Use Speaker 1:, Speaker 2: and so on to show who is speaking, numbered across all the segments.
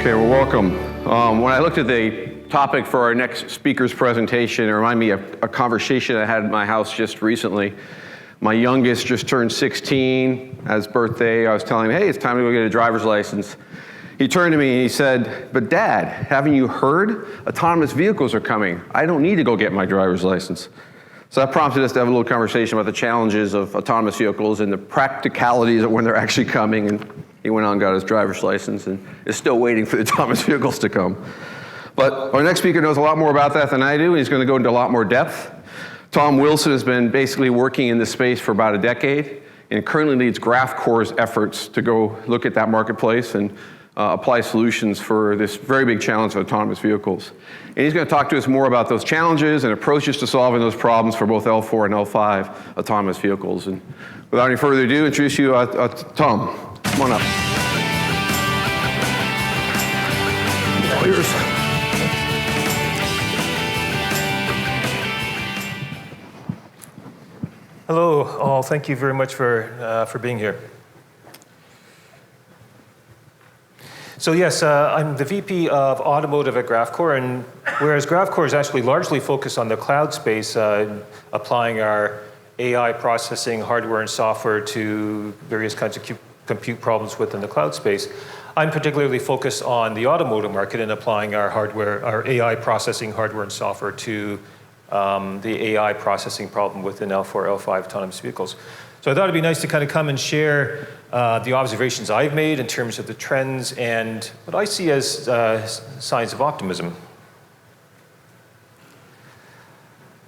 Speaker 1: Okay, well, welcome. When I looked at the topic for our next speaker's presentation, it reminded me of a conversation I had at my house just recently. My youngest just turned 16, at his birthday. I was telling him, hey, it's time to go get a driver's license. He turned to me and he said, but Dad, haven't you heard? Autonomous vehicles are coming. I don't need to go get my driver's license. So that prompted us to have a little conversation about the challenges of autonomous vehicles and the practicalities of when they're actually coming. And he went on and got his driver's license and is still waiting for the autonomous vehicles to come. But our next speaker knows a lot more about that than I do, and he's going to go into a lot more depth. Tom Wilson has been basically working in this space for about a decade and currently leads Graphcore's efforts to go look at that marketplace and apply solutions for this very big challenge of autonomous vehicles. And he's going to talk to us more about those challenges and approaches to solving those problems for both L4 and L5 autonomous vehicles. And without any further ado, introduce you, Tom. Come on up. All yours.
Speaker 2: Hello, all. Thank you very much for being here. So yes, I'm the VP of Automotive at Graphcore, and whereas Graphcore is actually largely focused on the cloud space, applying our AI processing hardware and software to various kinds of compute problems within the cloud space, I'm particularly focused on the automotive market and applying our AI processing hardware and software to the AI processing problem within L4, L5 autonomous vehicles. So I thought it'd be nice to kind of come and share the observations I've made in terms of the trends and what I see as signs of optimism.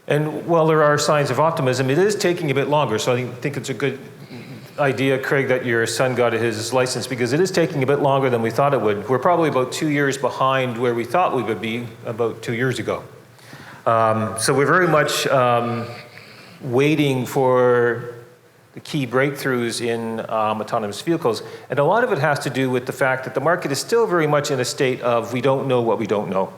Speaker 2: And while there are signs of optimism, it is taking a bit longer. So I think it's a good idea, Craig, that your son got his license, because it is taking a bit longer than we thought it would. We're probably about 2 years behind where we thought we would be about 2 years ago. So we're very much waiting for the key breakthroughs in autonomous vehicles. And a lot of it has to do with the fact that the market is still very much in a state of we don't know what we don't know.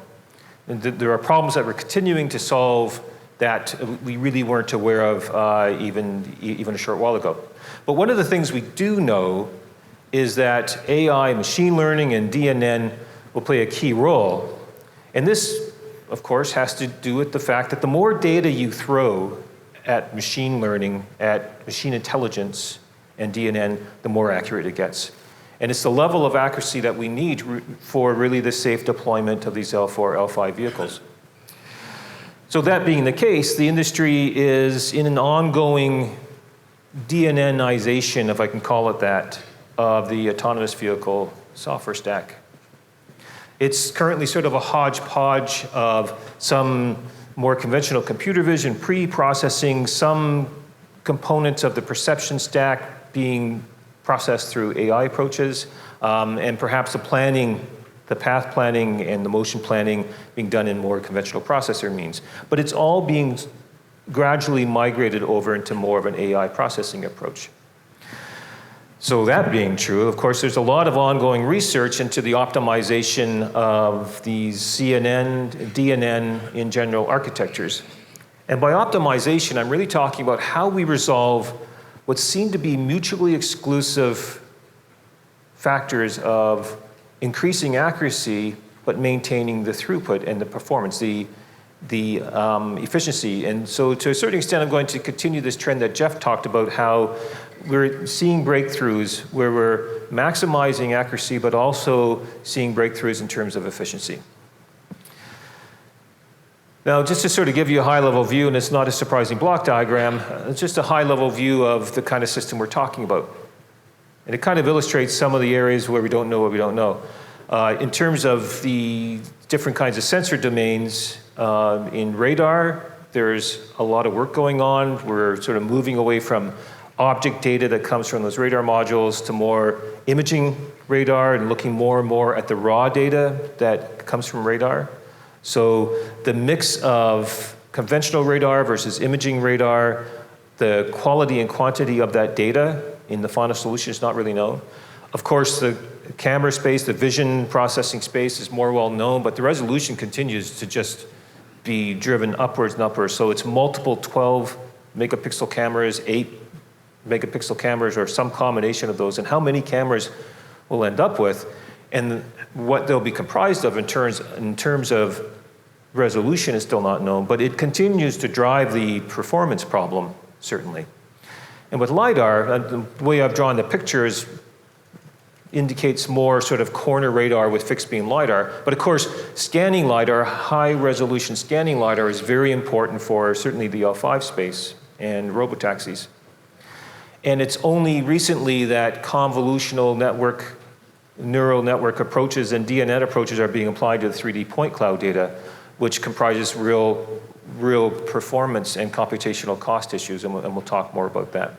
Speaker 2: And there are problems that we're continuing to solve that we really weren't aware of even a short while ago. But one of the things we do know is that AI, machine learning, and DNN will play a key role. And this, of course, has to do with the fact that the more data you throw at machine learning, at machine intelligence, and DNN, the more accurate it gets. And it's the level of accuracy that we need for really the safe deployment of these L4, L5 vehicles. So that being the case, the industry is in an ongoing DNNization, if I can call it that, of the autonomous vehicle software stack. It's currently sort of a hodgepodge of some more conventional computer vision pre-processing, some components of the perception stack being processed through AI approaches, and perhaps the path planning and the motion planning being done in more conventional processor means. But it's all being gradually migrated over into more of an AI processing approach. So that being true, of course, there's a lot of ongoing research into the optimization of these CNN, DNN in general architectures. And by optimization, I'm really talking about how we resolve what seem to be mutually exclusive factors of increasing accuracy, but maintaining the throughput and the performance, the efficiency. And so to a certain extent, I'm going to continue this trend that Jeff talked about, how we're seeing breakthroughs where we're maximizing accuracy, but also seeing breakthroughs in terms of efficiency. Now, just to sort of give you a high-level view, and it's not a surprising block diagram, it's just a high-level view of the kind of system we're talking about. And it kind of illustrates some of the areas where we don't know what we don't know. In terms of the different kinds of sensor domains, in radar, there's a lot of work going on. We're sort of moving away from object data that comes from those radar modules to more imaging radar and looking more and more at the raw data that comes from radar. So the mix of conventional radar versus imaging radar, the quality and quantity of that data in the final solution is not really known. Of course, the camera space, the vision processing space is more well known, but the resolution continues to just be driven upwards and upwards. So it's multiple 12 megapixel cameras, 8 megapixel cameras, or some combination of those, and how many cameras we'll end up with And what they'll be comprised of in terms of resolution is still not known, but it continues to drive the performance problem, certainly. And with LiDAR, the way I've drawn the pictures indicates more sort of corner radar with fixed beam LiDAR. But of course, scanning LiDAR, high resolution scanning LiDAR is very important for certainly the L5 space and robotaxis. And it's only recently that convolutional network, neural network approaches and DNN approaches are being applied to the 3D point cloud data, which comprises real performance and computational cost issues, and we'll talk more about that.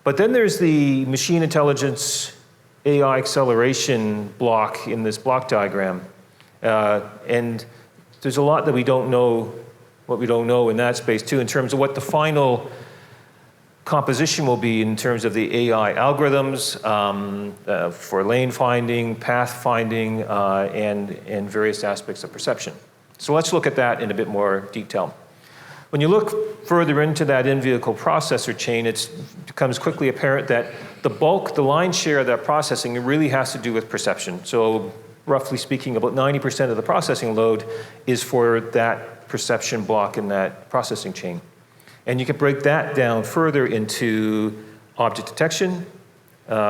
Speaker 2: But then there's the machine intelligence AI acceleration block in this block diagram. And there's a lot that we don't know, what we don't know in that space too, in terms of what the final composition will be in terms of the AI algorithms for lane finding, path finding, and various aspects of perception. So let's look at that in a bit more detail. When you look further into that in-vehicle processor chain, it becomes quickly apparent that the lion's share of that processing really has to do with perception. So roughly speaking, about 90% of the processing load is for that perception block in that processing chain. And you can break that down further into object detection,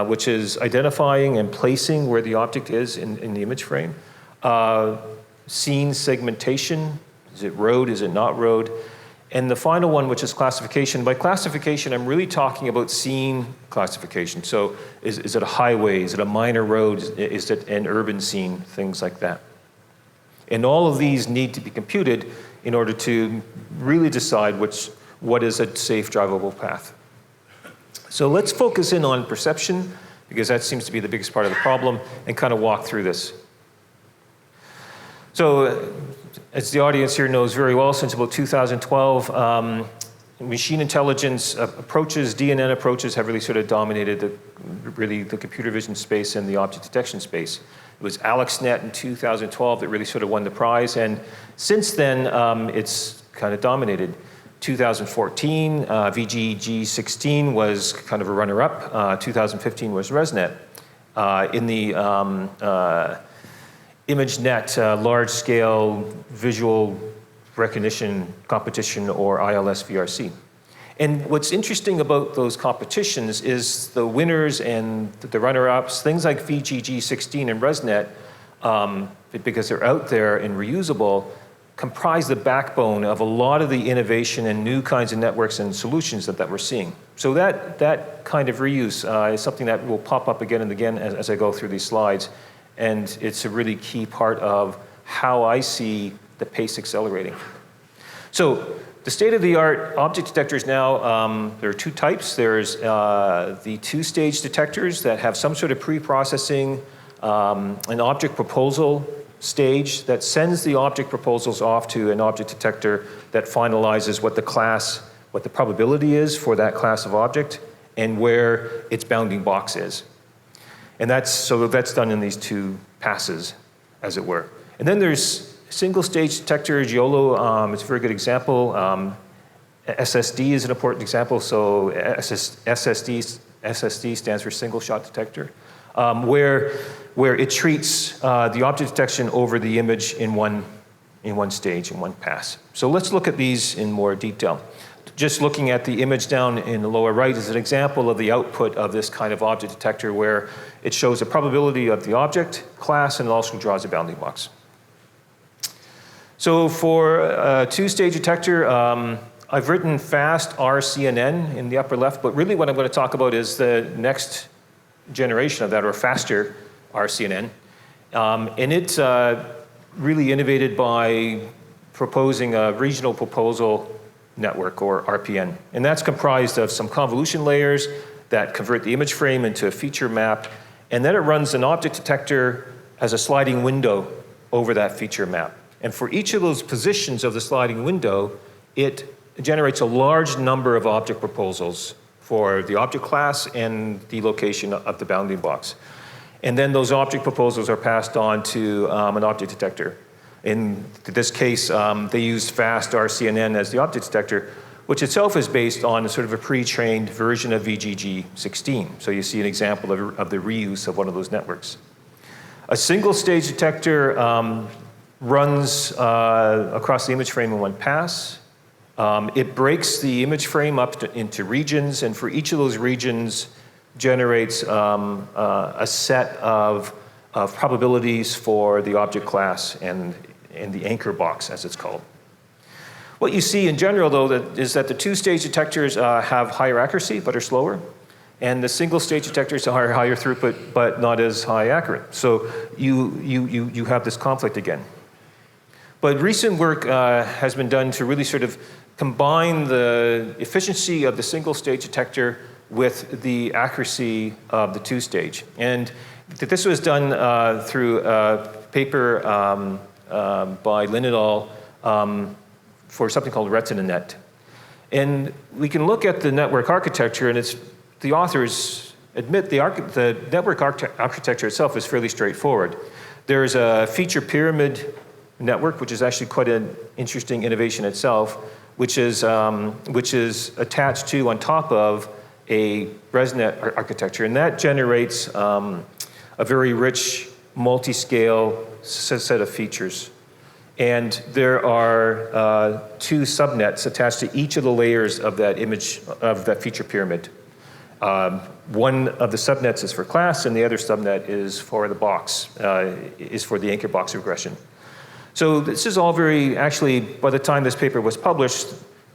Speaker 2: which is identifying and placing where the object is in the image frame. Scene segmentation, is it road, is it not road? And the final one, which is classification. By classification, I'm really talking about scene classification. So is it a highway, is it a minor road, is it an urban scene, things like that. And all of these need to be computed in order to really decide what is a safe drivable path. So let's focus in on perception, because that seems to be the biggest part of the problem, and kind of walk through this. So, as the audience here knows very well, since about 2012, machine intelligence approaches, DNN approaches, have really sort of dominated the computer vision space and the object detection space. It was AlexNet in 2012 that really sort of won the prize, and since then, it's kind of dominated. 2014, VGG16 was kind of a runner-up. 2015 was ResNet. In the ImageNet large-scale visual recognition competition, or ILS VRC. And what's interesting about those competitions is the winners and the runner-ups, things like VGG16 and ResNet, because they're out there and reusable, comprise the backbone of a lot of the innovation and new kinds of networks and solutions that we're seeing. So that kind of reuse is something that will pop up again and again as I go through these slides. And it's a really key part of how I see the pace accelerating. So the state-of-the-art object detectors now, there are two types. There's the two-stage detectors that have some sort of pre-processing, an object proposal stage that sends the object proposals off to an object detector that finalizes what the probability is for that class of object and where its bounding box is. And that's done in these two passes, as it were. And then there's single-stage detectors, YOLO, it's a very good example. SSD is an important example, so SSD stands for single-shot detector, where it treats the object detection over the image in one stage, in one pass. So let's look at these in more detail. Just looking at the image down in the lower right is an example of the output of this kind of object detector, where it shows the probability of the object class and it also draws a bounding box. So for a two-stage detector, I've written fast RCNN in the upper left, but really what I'm going to talk about is the next generation of that, or faster RCNN. And it's really innovated by proposing a regional proposal network, or RPN. And that's comprised of some convolution layers that convert the image frame into a feature map, and then it runs an object detector as a sliding window over that feature map. And for each of those positions of the sliding window, it generates a large number of object proposals for the object class and the location of the bounding box. And then those object proposals are passed on to an object detector. In this case, they use fast RCNN as the object detector, which itself is based on a sort of a pre-trained version of VGG16. So you see an example of the reuse of one of those networks. A single stage detector runs across the image frame in one pass. It breaks the image frame up into regions, and for each of those regions generates a set of probabilities for the object class and the anchor box, as it's called. What you see in general, though, is that the two-stage detectors have higher accuracy but are slower, and the single-stage detectors are higher throughput but not as high accurate. So you have this conflict again. But recent work has been done to really sort of combine the efficiency of the single-stage detector with the accuracy of the two-stage. And this was done through a paper by Lin et al. For something called RetinaNet. And we can look at the network architecture, and the authors admit the network architecture itself is fairly straightforward. There's a feature pyramid network, which is actually quite an interesting innovation itself, which is attached to, on top of, a ResNet architecture. And that generates a very rich, multi-scale set of features. And there are two subnets attached to each of the layers of that image, of that feature pyramid. One of the subnets is for class, and the other subnet is for the box, is for the anchor box regression. So this is all actually, by the time this paper was published,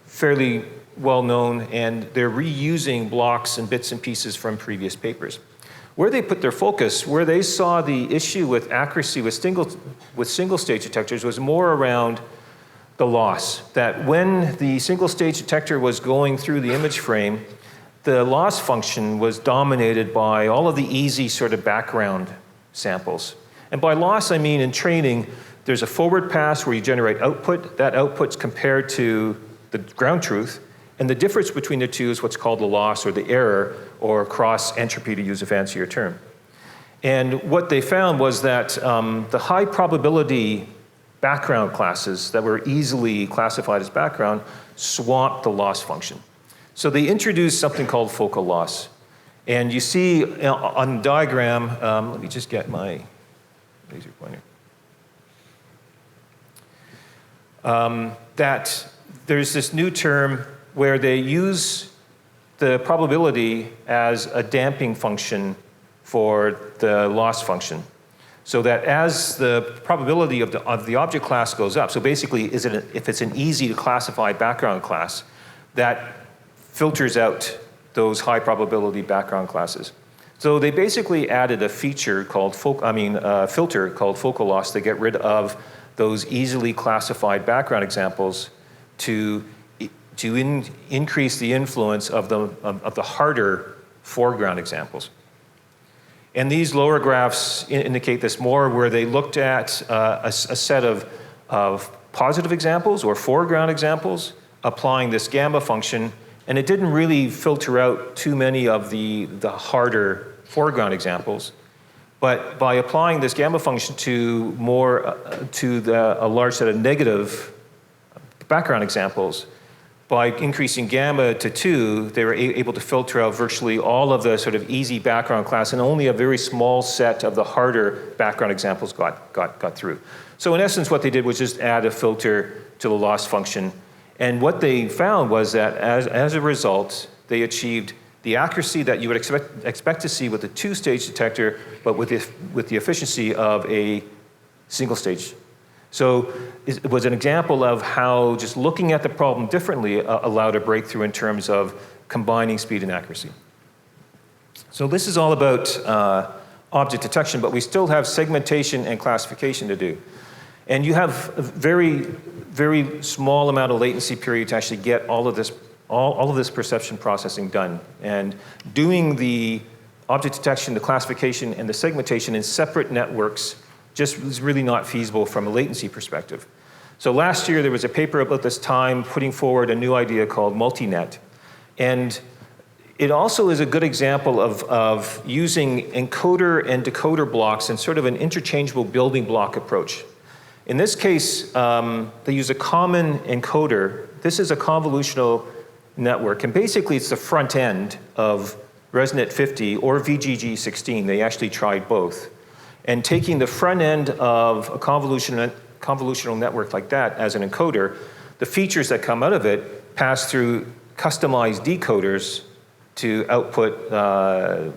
Speaker 2: fairly well known, and they're reusing blocks and bits and pieces from previous papers. Where they put their focus, where they saw the issue with accuracy with single-stage detectors was more around the loss. That when the single-stage detector was going through the image frame, the loss function was dominated by all of the easy sort of background samples. And by loss, I mean in training, there's a forward pass where you generate output. That output's compared to the ground truth. And the difference between the two is what's called the loss or the error or cross entropy, to use a fancier term. And what they found was that the high probability background classes that were easily classified as background swamped the loss function. So they introduced something called focal loss. And you see on the diagram, let me just get my laser pointer, that there's this new term where they use the probability as a damping function for the loss function. So that as the probability of the object class goes up, so basically if it's an easy to classify background class, that filters out those high probability background classes. So they basically added a feature called filter called focal loss to get rid of those easily classified background examples to increase the influence of the harder foreground examples. And these lower graphs indicate this more, where they looked at a set of positive examples or foreground examples, applying this gamma function, and it didn't really filter out too many of the harder foreground examples. But by applying this gamma function to a large set of negative background examples, by increasing gamma to 2, they were able to filter out virtually all of the sort of easy background class, and only a very small set of the harder background examples got through. So in essence, what they did was just add a filter to the loss function. And what they found was that as a result, they achieved the accuracy that you would expect to see with a two-stage detector, but with the efficiency of a single-stage. So it was an example of how just looking at the problem differently allowed a breakthrough in terms of combining speed and accuracy. So this is all about object detection, but we still have segmentation and classification to do. And you have a very, very small amount of latency period to actually get all of this perception processing done. And doing the object detection, the classification, and the segmentation in separate networks just was really not feasible from a latency perspective. So last year there was a paper about this time putting forward a new idea called multi-net. And it also is a good example of using encoder and decoder blocks in sort of an interchangeable building block approach. In this case, they use a common encoder. This is a convolutional network, and basically it's the front end of ResNet 50 or VGG 16. They actually tried both. And taking the front end of a convolutional network like that as an encoder, the features that come out of it pass through customized decoders to output the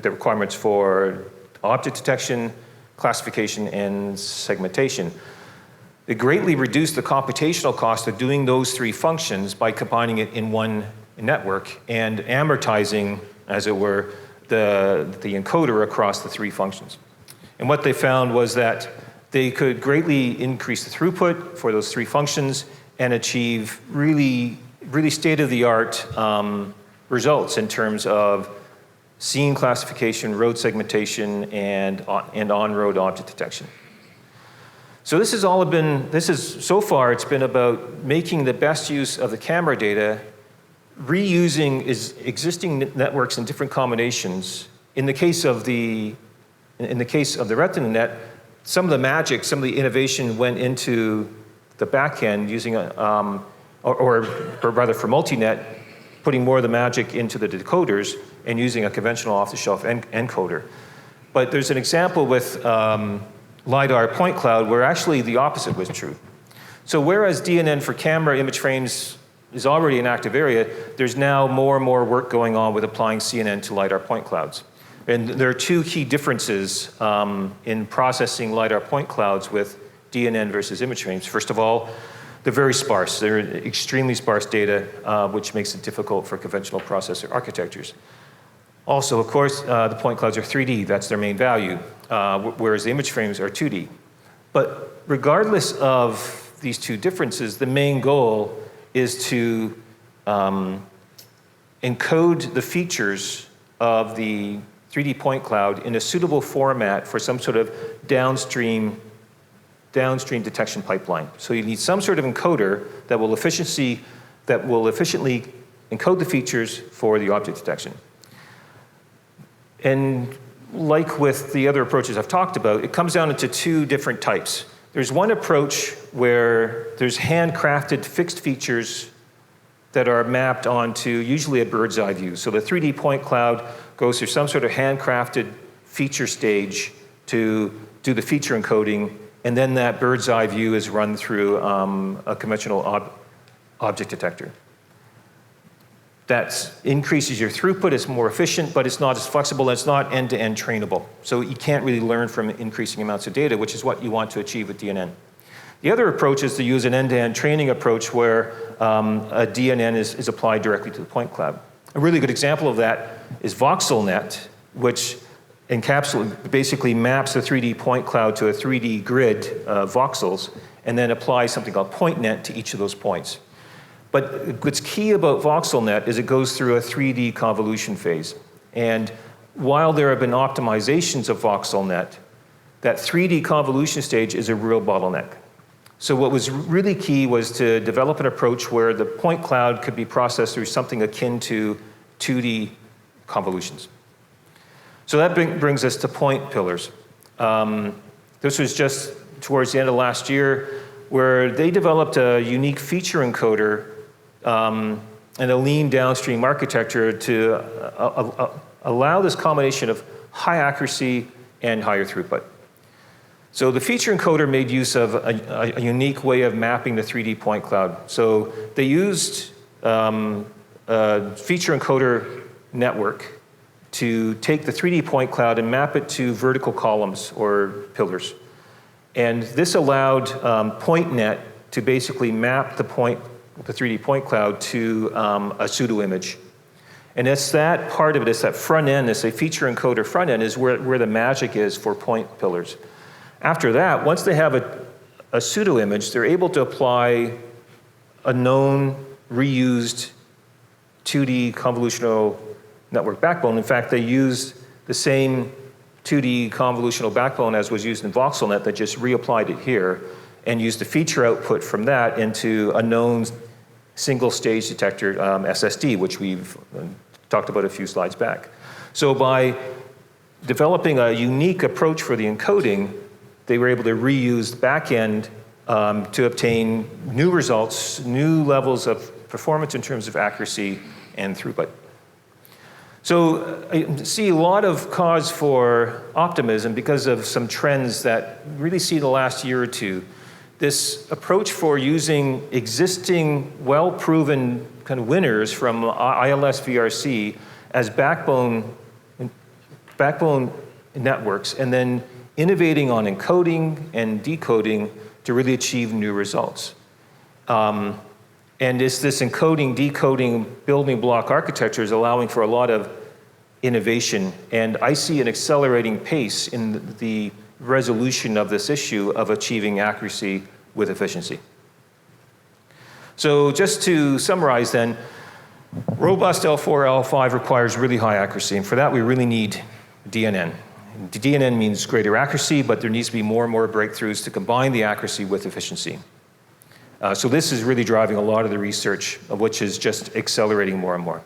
Speaker 2: requirements for object detection, classification, and segmentation. It greatly reduced the computational cost of doing those three functions by combining it in one network and amortizing, as it were, the encoder across the three functions. And what they found was that they could greatly increase the throughput for those three functions and achieve really state-of-the-art results in terms of scene classification, road segmentation, and on-road object detection. So so far it's been about making the best use of the camera data, reusing existing networks in different combinations. In the case of the retina net, some of the magic, some of the innovation went into the back end using or rather for multi-net, putting more of the magic into the decoders and using a conventional off-the-shelf encoder. But there's an example with LiDAR point cloud where actually the opposite was true. So whereas DNN for camera image frames is already an active area, there's now more and more work going on with applying CNN to LiDAR point clouds. And there are two key differences in processing LiDAR point clouds with DNN versus image frames. First of all, they're very sparse. They're extremely sparse data, which makes it difficult for conventional processor architectures. Also, of course, the point clouds are 3D. That's their main value, whereas the image frames are 2D. But regardless of these two differences, the main goal is to encode the features of the 3D point cloud in a suitable format for some sort of downstream detection pipeline. So you need some sort of encoder that will efficiently encode the features for the object detection. And like with the other approaches I've talked about, it comes down into two different types. There's one approach where there's handcrafted fixed features that are mapped onto usually a bird's eye view. So the 3D point cloud goes through some sort of handcrafted feature stage to do the feature encoding, and then that bird's eye view is run through a conventional object detector. That increases your throughput, it's more efficient, but it's not as flexible, it's not end-to-end trainable. So you can't really learn from increasing amounts of data, which is what you want to achieve with DNN. The other approach is to use an end-to-end training approach where a DNN is applied directly to the point cloud. A really good example of that is VoxelNet, which basically maps the 3D point cloud to a 3D grid of voxels, and then applies something called PointNet to each of those points. But what's key about VoxelNet is it goes through a 3D convolution phase. And while there have been optimizations of VoxelNet, that 3D convolution stage is a real bottleneck. So what was really key was to develop an approach where the point cloud could be processed through something akin to 2D convolutions. So that brings us to point pillars. This was just towards the end of last year where they developed a unique feature encoder and a lean downstream architecture to allow this combination of high accuracy and higher throughput. So the feature encoder made use of a unique way of mapping the 3D point cloud. So they used a feature encoder network to take the 3D point cloud and map it to vertical columns or pillars. And this allowed PointNet to basically map the 3D point cloud to a pseudo image. And it's that part of it, it's that front end, it's a feature encoder front end is where the magic is for point pillars. After that, once they have a pseudo image, they're able to apply a known, reused 2D convolutional network backbone. In fact, they used the same 2D convolutional backbone as was used in VoxelNet that just reapplied it here and used the feature output from that into a known single stage detector SSD, which we've talked about a few slides back. So by developing a unique approach for the encoding, they were able to reuse the back end to obtain new results, new levels of performance in terms of accuracy and throughput. So I see a lot of cause for optimism because of some trends that really see the last year or two. This approach for using existing, well-proven kind of winners from ILS VRC as backbone networks, and then innovating on encoding and decoding to really achieve new results. And it's this encoding, decoding, building block architecture is allowing for a lot of innovation. And I see an accelerating pace in the resolution of this issue of achieving accuracy with efficiency. So just to summarize then, robust L4, L5 requires really high accuracy. And for that, we really need DNN. DNN means greater accuracy, but there needs to be more and more breakthroughs to combine the accuracy with efficiency. So this is really driving a lot of the research, of which is just accelerating more and more.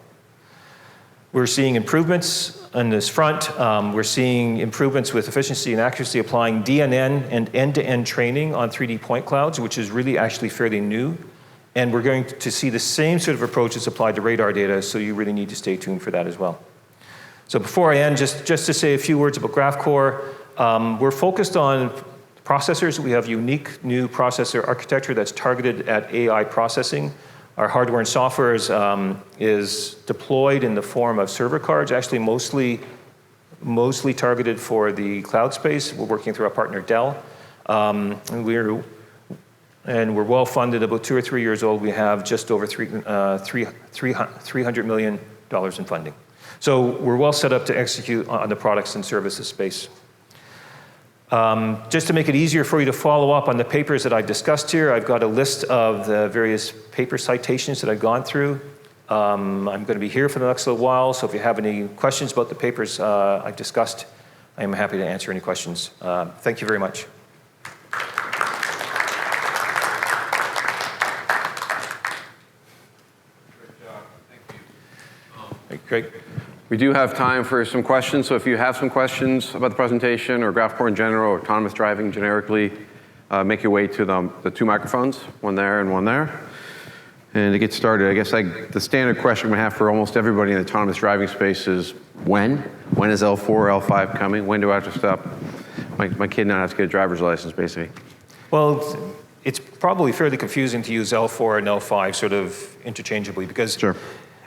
Speaker 2: We're seeing improvements on this front. We're seeing improvements with efficiency and accuracy applying DNN and end-to-end training on 3D point clouds, which is really actually fairly new. And we're going to see the same sort of approaches applied to radar data, so you really need to stay tuned for that as well. So before I end, just to say a few words about Graphcore. We're focused on processors. We have unique new processor architecture that's targeted at AI processing. Our hardware and software is deployed in the form of server cards, actually mostly targeted for the cloud space. We're working through our partner Dell. And we're well funded, about 2 or 3 years old. We have just over $300 million in funding. So we're well set up to execute on the products and services space. Just to make it easier for you to follow up on the papers that I've discussed here, I've got a list of the various paper citations that I've gone through. I'm going to be here for the next little while, so if you have any questions about the papers I've discussed, I am happy to answer any questions. Thank you very much.
Speaker 1: Great job. Thank you.
Speaker 2: Great.
Speaker 1: We do have time for some questions, so if you have some questions about the presentation or Graphcore in general or autonomous driving generically, make your way to the 2 microphones, one there and one there. And to get started, I guess the standard question we have for almost everybody in the autonomous driving space is when? When is L4, L5 coming? When do I have to stop my kid now has to get a driver's license, basically?
Speaker 2: Well, it's probably fairly confusing to use L4 and L5 sort of interchangeably because
Speaker 1: Sure.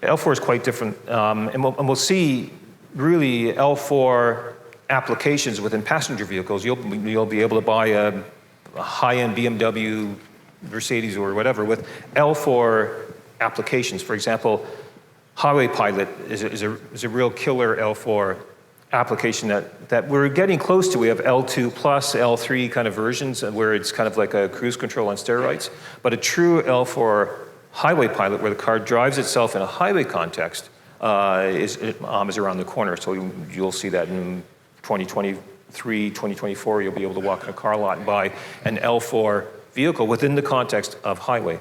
Speaker 2: L4 is quite different, and we'll see really L4 applications within passenger vehicles. You'll be able to buy a high-end BMW, Mercedes, or whatever with L4 applications. For example, Highway Pilot is a real killer L4 application that we're getting close to. We have L2 plus, L3 kind of versions where it's kind of like a cruise control on steroids, but a true L4 Highway Pilot, where the car drives itself in a highway context, is around the corner. So you'll see that in 2023, 2024, you'll be able to walk in a car lot and buy an L4 vehicle within the context of highway.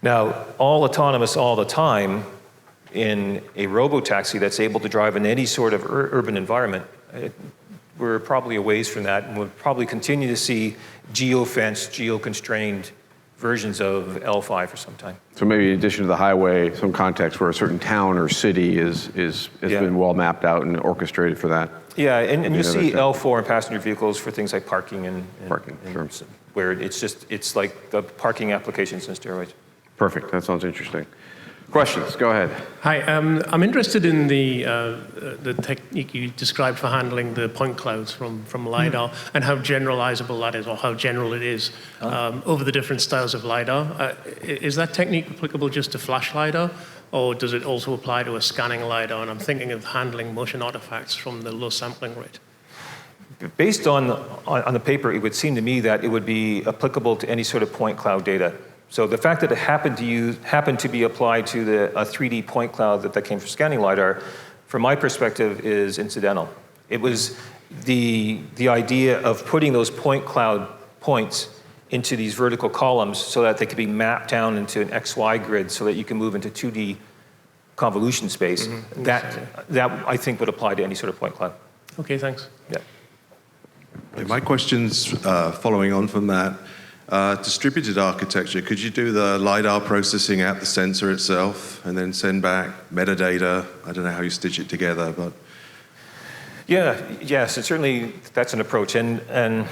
Speaker 2: Now, all autonomous all the time in a robo-taxi that's able to drive in any sort of urban environment, we're probably a ways from that, and we'll probably continue to see geo-fenced, geo-constrained versions of L5 for some time.
Speaker 1: So maybe in addition to the highway, some context where a certain town or city has been well mapped out and orchestrated for that.
Speaker 2: Yeah, and you see L4 in passenger vehicles for things like parking and
Speaker 1: sure.
Speaker 2: Where it's like the parking applications and steroids.
Speaker 1: Perfect, that sounds interesting. Questions, go ahead.
Speaker 3: Hi, I'm interested in the technique you described for handling the point clouds from LiDAR and how generalizable that is, or how general it is over the different styles of LiDAR. Is that technique applicable just to flash LiDAR, or does it also apply to a scanning LiDAR? And I'm thinking of handling motion artifacts from the low sampling rate.
Speaker 2: Based on the paper, it would seem to me that it would be applicable to any sort of point cloud data. So the fact that it happened to be applied to a 3D point cloud that came from scanning LiDAR, from my perspective, is incidental. It was the idea of putting those point cloud points into these vertical columns so that they could be mapped down into an XY grid so that you can move into 2D convolution space. Mm-hmm. That I think would apply to any sort of point cloud.
Speaker 3: Okay, thanks.
Speaker 2: Yeah.
Speaker 4: My question's following on from that. Distributed architecture, could you do the LiDAR processing at the sensor itself and then send back metadata? I don't know how you stitch it together, but...
Speaker 2: Yes, and certainly that's an approach. And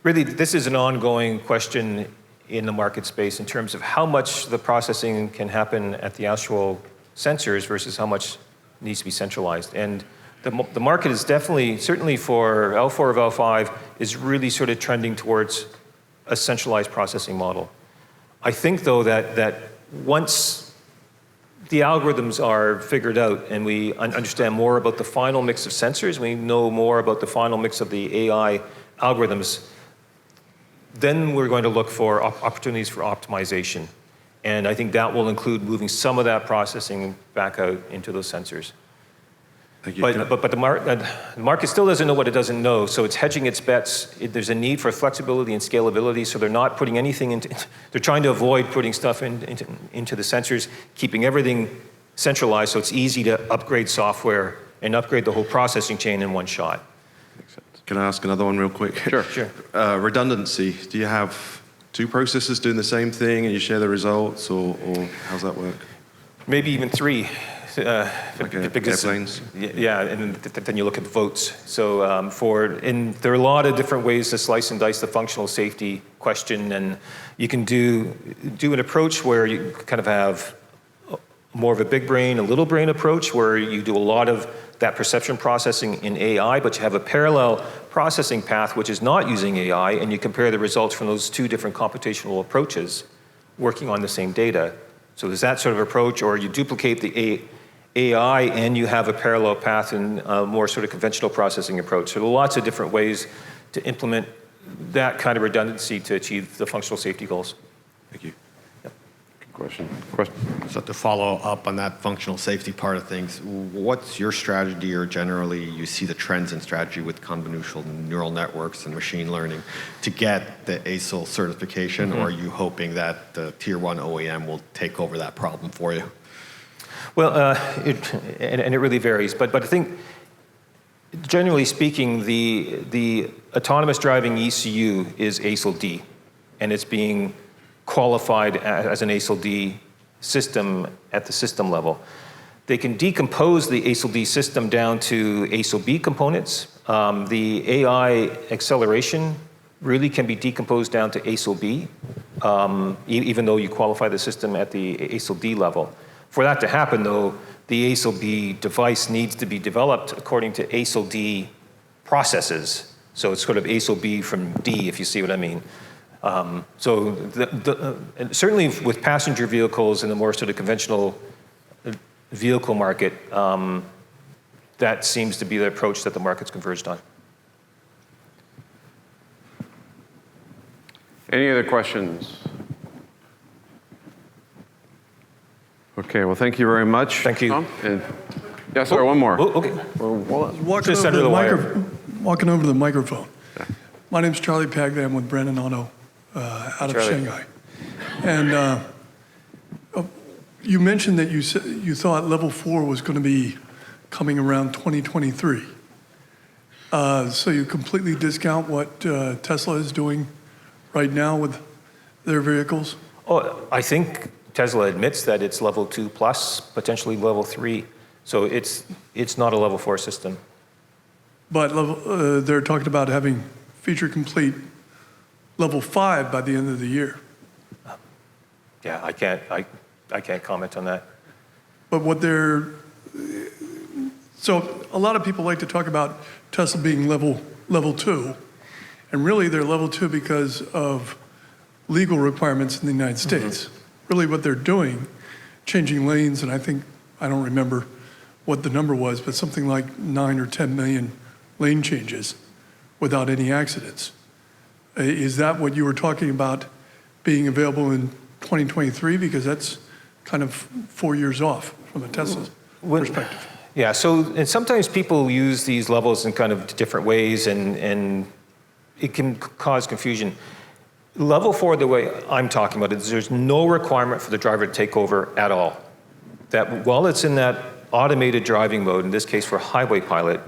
Speaker 2: really, this is an ongoing question in the market space in terms of how much the processing can happen at the actual sensors versus how much needs to be centralized. And the market is definitely, certainly for L4 or L5, is really sort of trending towards a centralized processing model. I think, though, that once the algorithms are figured out and we understand more about the final mix of sensors, we know more about the final mix of the AI algorithms, then we're going to look for opportunities for optimization. And I think that will include moving some of that processing back out into those sensors.
Speaker 4: Thank you.
Speaker 2: But the market still doesn't know what it doesn't know, so it's hedging its bets. There's a need for flexibility and scalability, so they're not putting anything into, they're trying to avoid putting stuff into the sensors, keeping everything centralized so it's easy to upgrade software and upgrade the whole processing chain in one shot.
Speaker 4: Can I ask another one real quick?
Speaker 2: Sure.
Speaker 4: Redundancy, do you have two processors doing the same thing and you share the results, or how's that work?
Speaker 2: Maybe even three.
Speaker 4: Because airplanes?
Speaker 2: Yeah, and then you look at votes. So there are a lot of different ways to slice and dice the functional safety question, and you can do an approach where you kind of have more of a big brain, a little brain approach, where you do a lot of that perception processing in AI, but you have a parallel processing path which is not using AI, and you compare the results from those two different computational approaches working on the same data. So there's that sort of approach, or you duplicate the AI and you have a parallel path in a more sort of conventional processing approach. So there are lots of different ways to implement that kind of redundancy to achieve the functional safety goals.
Speaker 4: Thank you.
Speaker 1: Question.
Speaker 5: So to follow up on that functional safety part of things, what's your strategy, or generally you see the trends in strategy with convolutional neural networks and machine learning to get the ASIL certification, or are you hoping that the tier one OEM will take over that problem for you?
Speaker 2: Well, it really varies, but I think generally speaking, the autonomous driving ECU is ASIL D, and it's being qualified as an ASIL D system at the system level. They can decompose the ASIL D system down to ASIL B components. The AI acceleration really can be decomposed down to ASIL B, even though you qualify the system at the ASIL D level. For that to happen, though, the ASIL B device needs to be developed according to ASIL D processes. So it's sort of ASIL B from D, if you see what I mean. So certainly with passenger vehicles in the more sort of conventional vehicle market, that seems to be the approach that the market's converged on.
Speaker 1: Any other questions? Okay, well, thank you very much.
Speaker 2: Thank you.
Speaker 1: Tom. Yeah, sorry, one more.
Speaker 2: Oh, okay. Just under the wire.
Speaker 6: Walking over to the microphone. My name's Charlie Pagday. I'm with Brandon Auto out of Shanghai. And you mentioned that you thought level 4 was going to be coming around 2023. So you completely discount what Tesla is doing right now with their vehicles?
Speaker 2: Oh, I think Tesla admits that it's level 2 plus, potentially level 3. So it's not a level 4 system.
Speaker 6: But they're talking about having feature complete level 5 by the end of the year.
Speaker 2: Yeah, I can't comment on that.
Speaker 6: But so a lot of people like to talk about Tesla being level 2, and really they're level 2 because of legal requirements in the United States. Really what they're doing, changing lanes, and I don't remember what the number was, but something like 9 or 10 million lane changes without any accidents. Is that what you were talking about being available in 2023? Because that's kind of 4 years off from a Tesla perspective.
Speaker 2: Yeah, and sometimes people use these levels in kind of different ways, and it can cause confusion. Level 4, the way I'm talking about it, is there's no requirement for the driver to take over at all. That while it's in that automated driving mode, in this case for highway pilot,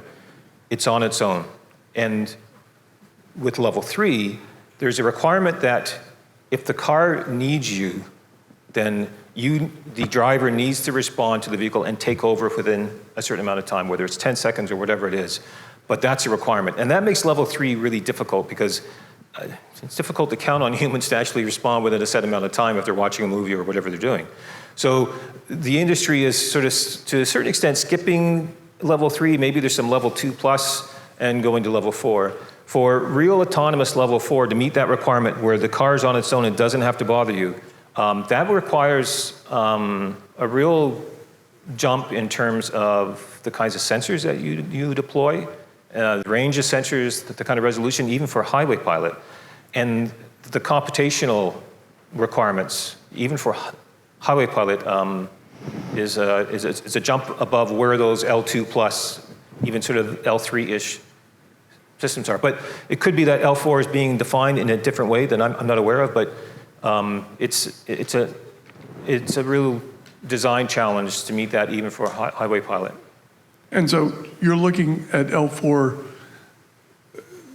Speaker 2: it's on its own. And with level 3, there's a requirement that if the car needs you, then the driver needs to respond to the vehicle and take over within a certain amount of time, whether it's 10 seconds or whatever it is. But that's a requirement. And that makes level 3 really difficult because it's difficult to count on humans to actually respond within a set amount of time if they're watching a movie or whatever they're doing. So the industry is sort of, to a certain extent, skipping level 3. Maybe there's some level 2+ and going to level 4. For real autonomous level 4 to meet that requirement where the car's on its own and doesn't have to bother you, that requires a real jump in terms of the kinds of sensors that you deploy, the range of sensors, the kind of resolution, even for highway pilot, and the computational requirements, even for highway pilot, is a jump above where those L2+, even sort of L3-ish systems are. But it could be that L4 is being defined in a different way that I'm not aware of, but it's a real design challenge to meet that even for a highway pilot.
Speaker 6: And so you're looking at L4,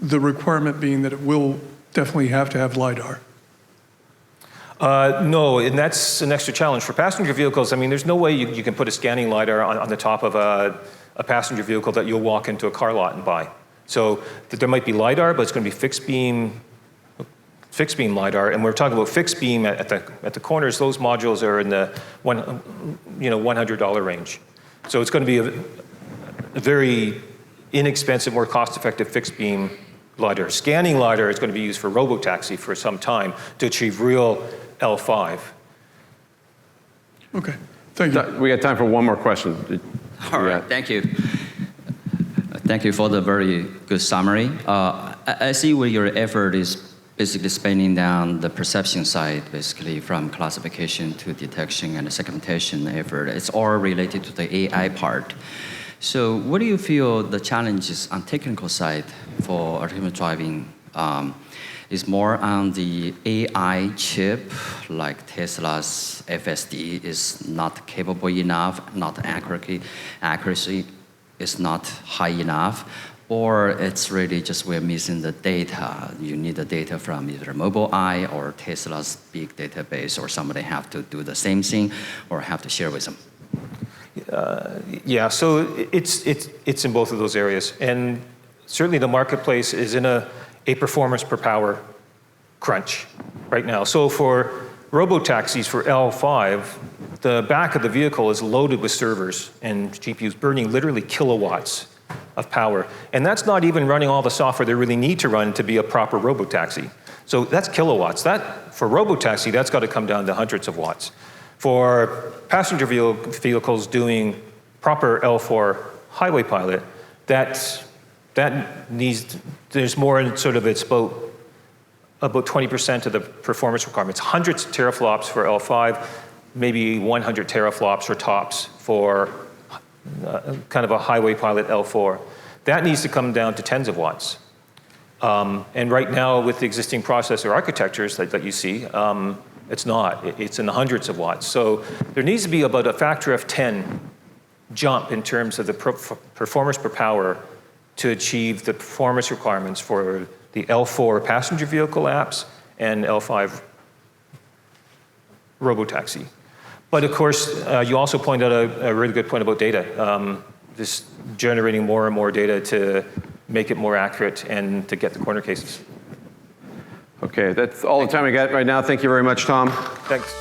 Speaker 6: the requirement being that it will definitely have to have LiDAR.
Speaker 2: No, and that's an extra challenge. For passenger vehicles, I mean, there's no way you can put a scanning LiDAR on the top of a passenger vehicle that you'll walk into a car lot and buy. So there might be LiDAR, but it's going to be fixed beam LiDAR, and we're talking about fixed beam at the corners. Those modules are in the $100 range. So it's going to be a very inexpensive, more cost-effective fixed beam LiDAR. Scanning LiDAR is going to be used for robotaxi for some time to achieve real L5.
Speaker 6: Okay, thank you.
Speaker 1: We got time for one more question.
Speaker 7: All right, thank you. Thank you for the very good summary. I see where your effort is basically spending down the perception side, basically from classification to detection and the segmentation effort. It's all related to the AI part. So what do you feel the challenges on technical side for autonomous driving is more on the AI chip, like Tesla's FSD is not capable enough, not accuracy is not high enough, or it's really just we're missing the data. You need the data from either Mobileye or Tesla's big database, or somebody have to do the same thing or have to share with them.
Speaker 2: Yeah, so it's in both of those areas. And certainly the marketplace is in a performance per power crunch right now. So for robotaxis for L5, the back of the vehicle is loaded with servers and GPUs burning literally kilowatts of power. And that's not even running all the software they really need to run to be a proper robotaxi. So that's kilowatts. That, for robotaxi, that's got to come down to hundreds of watts. For passenger vehicles doing proper L4 highway pilot, that needs, there's more in sort of, it's about 20% of the performance requirements. Hundreds of teraflops for L5, maybe 100 teraflops or tops for kind of a highway pilot L4. That needs to come down to tens of watts. And right now, with the existing processor architectures that you see, it's not. It's in the hundreds of watts. So there needs to be about a factor of 10 jump in terms of the performance per power to achieve the performance requirements for the L4 passenger vehicle apps and L5 robotaxi. But of course, you also point out a really good point about data. Just generating more and more data to make it more accurate and to get the corner cases.
Speaker 1: Okay, that's all the time we got right now. Thank you very much, Tom.
Speaker 2: Thanks.